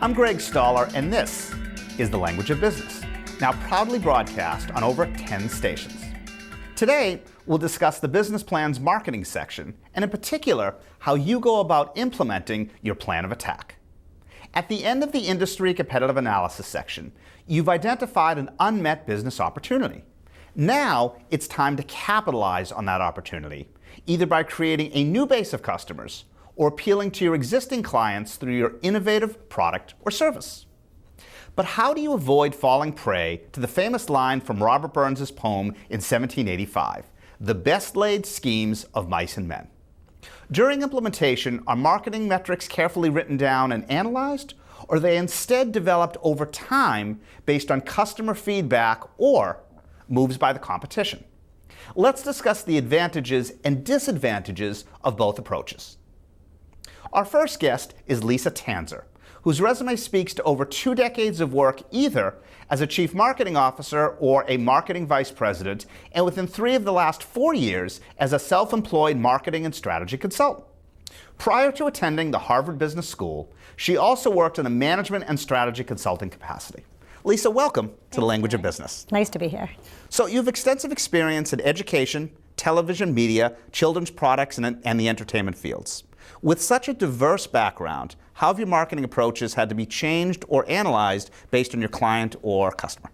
I'm Greg Stoller, and this is The Language of Business, now proudly broadcast on over 10 stations. Today, we'll discuss the business plan's marketing section, and in particular, how you go about implementing your plan of attack. At the end of the industry competitive analysis section, you've identified an unmet business opportunity. Now, it's time to capitalize on that opportunity, either by creating a new base of customers or appealing to your existing clients through your innovative product or service. But how do you avoid falling prey to the famous line from Robert Burns' poem in 1785, "The best laid schemes of mice and men"? During implementation, are marketing metrics carefully written down and analyzed, or are they instead developed over time based on customer feedback or moves by the competition? Let's discuss the advantages and disadvantages of both approaches. Our first guest is Lisa Tanzer, whose resume speaks to over 2 decades of work either as a chief marketing officer or a marketing vice president, and within 3 of the last 4 years as a self-employed marketing and strategy consultant. Prior to attending the Harvard Business School, she also worked in a management and strategy consulting capacity. Lisa, welcome to The Language of Business. Nice to be here. So you have extensive experience in education, television, media, children's products, and the entertainment fields. With such a diverse background, how have your marketing approaches had to be changed or analyzed based on your client or customer?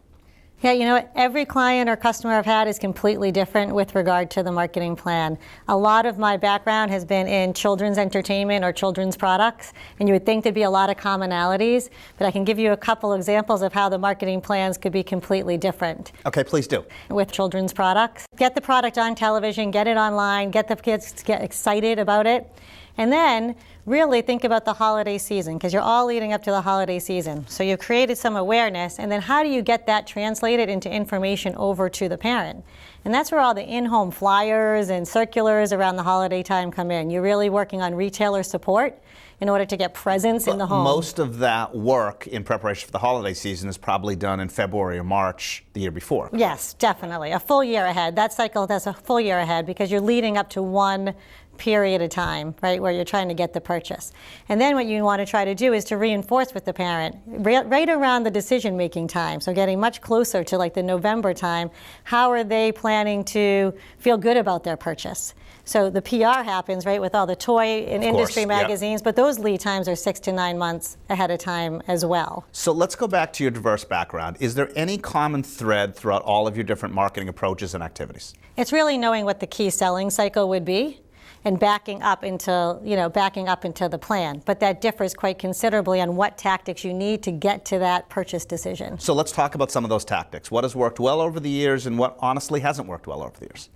Yeah, you know what? Every client or customer I've had is completely different with regard to the marketing plan. A lot of my background has been in children's entertainment or children's products, and you would think there'd be a lot of commonalities, but I can give you a couple examples of how the marketing plans could be completely different. Okay, please do. With children's products, get the product on television, get it online, get the kids to get excited about it. And then really think about the holiday season, because you're all leading up to the holiday season. So you've created some awareness, and then how do you get that translated into information over to the parent? And that's where all the in-home flyers and circulars around the holiday time come in. You're really working on retailer support in order to get presents in the home. Most of that work in preparation for the holiday season is probably done in February or March the year before. Yes, definitely. A full year ahead. That cycle does a full year ahead because you're leading up to one period of time, right, where you're trying to get the purchase. And then what you want to try to do is to reinforce with the parent right around the decision-making time, so getting much closer to like the November time. How are they planning to feel good about their purchase? So the PR happens, right, with all the toy and industry magazines, but those lead times are 6 to 9 months ahead of time as well. So let's go back to your diverse background. Is there any common thread throughout all of your different marketing approaches and activities? It's really knowing what the key selling cycle would be and backing up into the plan. But that differs quite considerably on what tactics you need to get to that purchase decision. So let's talk about some of those tactics. What has worked well over the years and what honestly hasn't worked well over the years?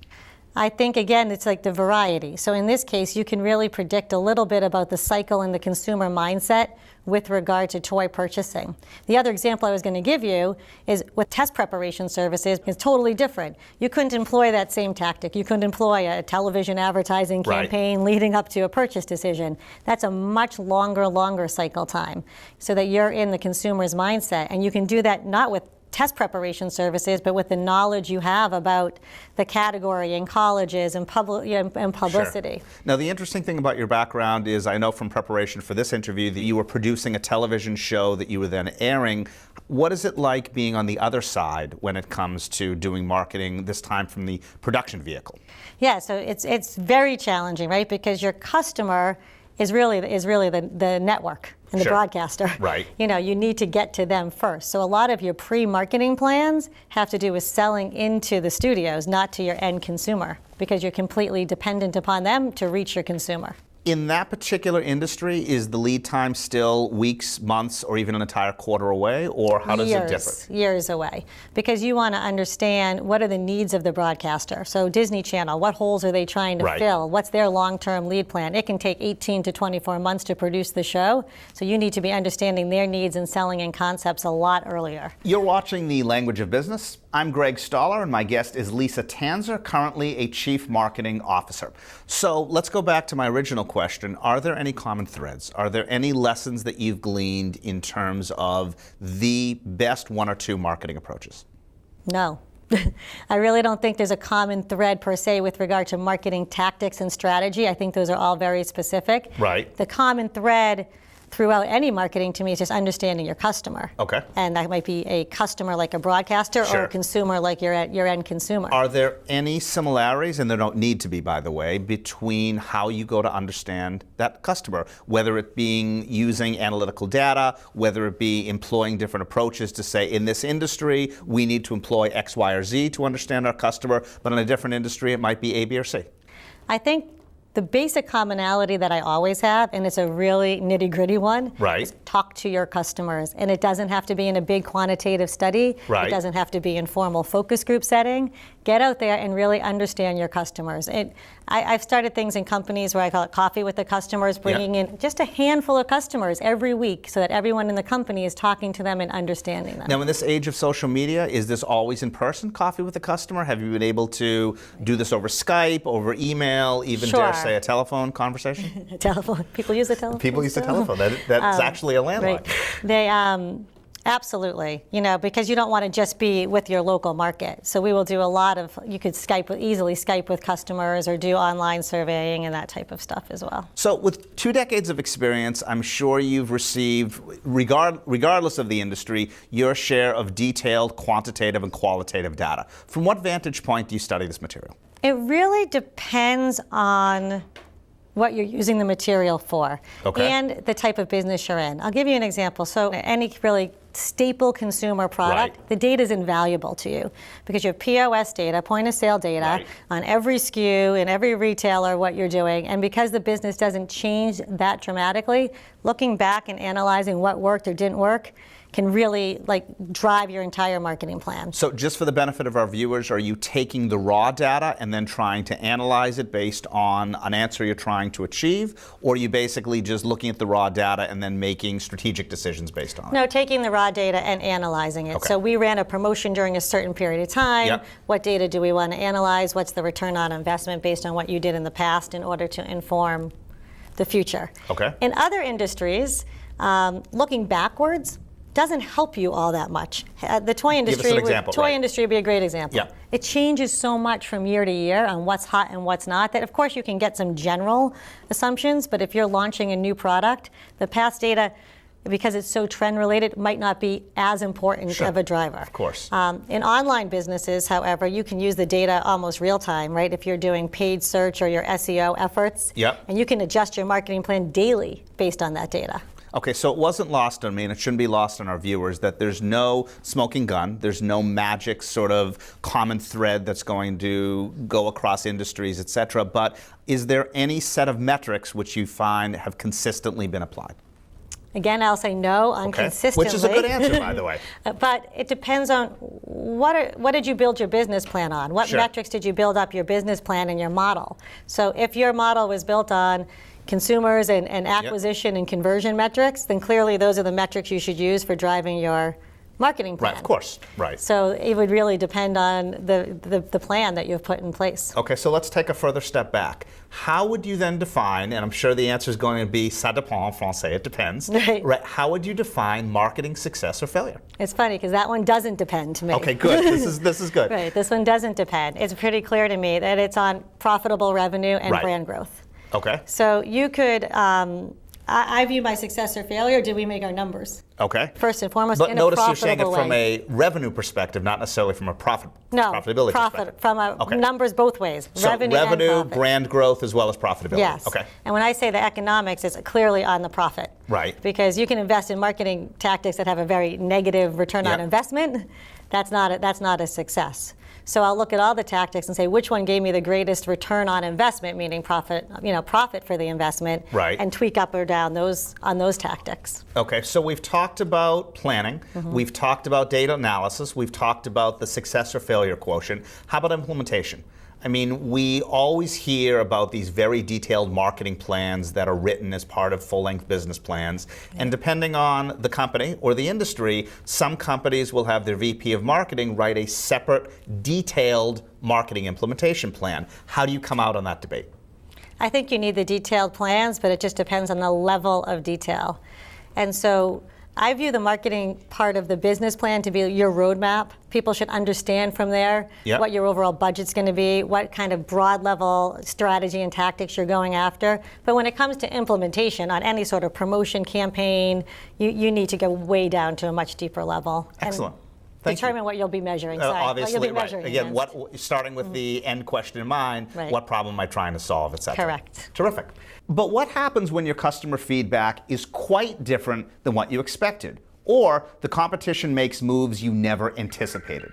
I think, again, it's like the variety. So in this case, you can really predict a little bit about the cycle and the consumer mindset with regard to toy purchasing. The other example I was going to give you is with test preparation services, it's totally different. You couldn't employ that same tactic. You couldn't employ a television advertising campaign leading up to a purchase decision. That's a much longer cycle time so that you're in the consumer's mindset. And you can do that not with test preparation services, but with the knowledge you have about the category in colleges and publicity. Sure. Now, the interesting thing about your background is I know from preparation for this interview that you were producing a television show that you were then airing. What is it like being on the other side when it comes to doing marketing, this time from the production vehicle? Yeah, so it's very challenging, right? Because your customer is really the network and the broadcaster. Right. You know, you need to get to them first. So a lot of your pre-marketing plans have to do with selling into the studios, not to your end consumer, because you're completely dependent upon them to reach your consumer. In that particular industry, is the lead time still weeks, months, or even an entire quarter away, or how does it differ? Years away, because you want to understand what are the needs of the broadcaster. So Disney Channel, what holes are they trying to fill? What's their long-term lead plan? It can take 18 to 24 months to produce the show, so you need to be understanding their needs and selling in concepts a lot earlier. You're watching The Language of Business. I'm Greg Stoller, and my guest is Lisa Tanzer, currently a Chief Marketing Officer. So let's go back to my original question. Are there any common threads? Are there any lessons that you've gleaned in terms of the best 1 or 2 marketing approaches? No. I really don't think there's a common thread per se with regard to marketing tactics and strategy. I think those are all very specific. Right. The common thread throughout any marketing, to me, is just understanding your customer. Okay. And that might be a customer like a broadcaster Sure. or a consumer like your end consumer. Are there any similarities, and there don't need to be, by the way, between how you go to understand that customer, whether it being using analytical data, whether it be employing different approaches to say, in this industry, we need to employ X, Y, or Z to understand our customer, but in a different industry, it might be A, B, or C? I think the basic commonality that I always have, and it's a really nitty-gritty one, Right. is talk to your customers. And it doesn't have to be in a big quantitative study. Right. It doesn't have to be in formal focus group setting. Get out there and really understand your customers. I've started things in companies where I call it coffee with the customers, bringing in just a handful of customers every week so that everyone in the company is talking to them and understanding them. Now, in this age of social media, is this always in person, coffee with the customer? Have you been able to do this over Skype, over email, even Sure. dare say a telephone conversation? Telephone. People use the telephone. People use the still? telephone. That's actually a landline. Right. They absolutely, because you don't want to just be with your local market. So we will do a lot of, you could easily Skype with customers or do online surveying and that type of stuff as well. So with 2 decades of experience, I'm sure you've received, regardless of the industry, your share of detailed quantitative and qualitative data. From what vantage point do you study this material? It really depends on what you're using the material for, Okay. and the type of business you're in. I'll give you an example. So any really staple consumer product, Right. the data is invaluable to you because you have POS data, point of sale data, Right. on every SKU and every retailer, what you're doing. And because the business doesn't change that dramatically, looking back and analyzing what worked or didn't work can really drive your entire marketing plan. So just for the benefit of our viewers, are you taking the raw data and then trying to analyze it based on an answer you're trying to achieve? Or are you basically just looking at the raw data and then making strategic decisions based on it? No, taking the raw data and analyzing it. Okay. So we ran a promotion during a certain period of time. Yep. What data do we want to analyze? What's the return on investment based on what you did in the past in order to inform the future? Okay. In other industries, looking backwards doesn't help you all that much. The toy industry, an example, right. industry would be a great example. Yeah. It changes so much from year to year on what's hot and what's not that, of course, you can get some general assumptions, but if you're launching a new product, the past data, because it's so trend related, might not be as important Sure. of a driver. Of course. In online businesses, however, you can use the data almost real time, right? If you're doing paid search or your SEO efforts, Yep. and you can adjust your marketing plan daily based on that data. Okay, so it wasn't lost on me, and it shouldn't be lost on our viewers, that there's no smoking gun, there's no magic sort of common thread that's going to go across industries, et cetera, but is there any set of metrics which you find have consistently been applied? Again, I'll say no on Okay. consistently. Which is a good answer, by the way. But it depends on what did you build your business plan on? What Sure. metrics did you build up your business plan and your model? So if your model was built on consumers and acquisition and conversion metrics, then clearly those are the metrics you should use for driving your marketing plan. Right, of course, right. So it would really depend on the plan that you've put in place. Okay, so let's take a further step back. How would you then define, and I'm sure the answer is going to be ça dépend en français, it depends. Right. How would you define marketing success or failure? It's funny because that one doesn't depend to me. Okay, good. This is good. Right, this one doesn't depend. It's pretty clear to me that it's on profitable revenue and Right. brand growth. Okay. So you could, I view my success or failure, did we make our numbers? Okay. First and foremost, But in notice a you're saying it profitable from way. a revenue perspective, not necessarily from a profitability profit perspective. from a Okay. numbers both ways, So revenue and profit. brand growth, as well as profitability. Yes. Okay. And when I say the economics, it's clearly on the profit. Right. Because you can invest in marketing tactics that have a very negative return on Yep. investment. That's not a success. So I'll look at all the tactics and say which one gave me the greatest return on investment, meaning profit for the investment, Right. and tweak up or down on those tactics. Okay, so we've talked about planning, we've talked about data analysis, we've talked about the success or failure quotient. How about implementation? I mean, we always hear about these very detailed marketing plans that are written as part of full-length business plans. And depending on the company or the industry, some companies will have their VP of marketing write a separate, detailed marketing implementation plan. How do you come out on that debate? I think you need the detailed plans, but it just depends on the level of detail. And so I view the marketing part of the business plan to be your roadmap. People should understand from there what your overall budget's going to be, what kind of broad level strategy and tactics you're going after. But when it comes to implementation on any sort of promotion campaign, you need to go way down to a much deeper level. Excellent. Determine what you'll be measuring. Obviously, what you'll be measuring Again, against. starting with the end question in mind, what problem am I trying to solve, et cetera. Correct. Terrific. But what happens when your customer feedback is quite different than what you expected, or the competition makes moves you never anticipated?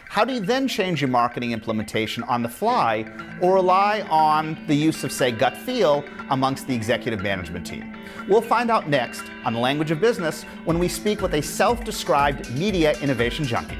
How do you then change your marketing implementation on the fly, or rely on the use of, say, gut feel amongst the executive management team? We'll find out next on The Language of Business when we speak with a self-described media innovation junkie.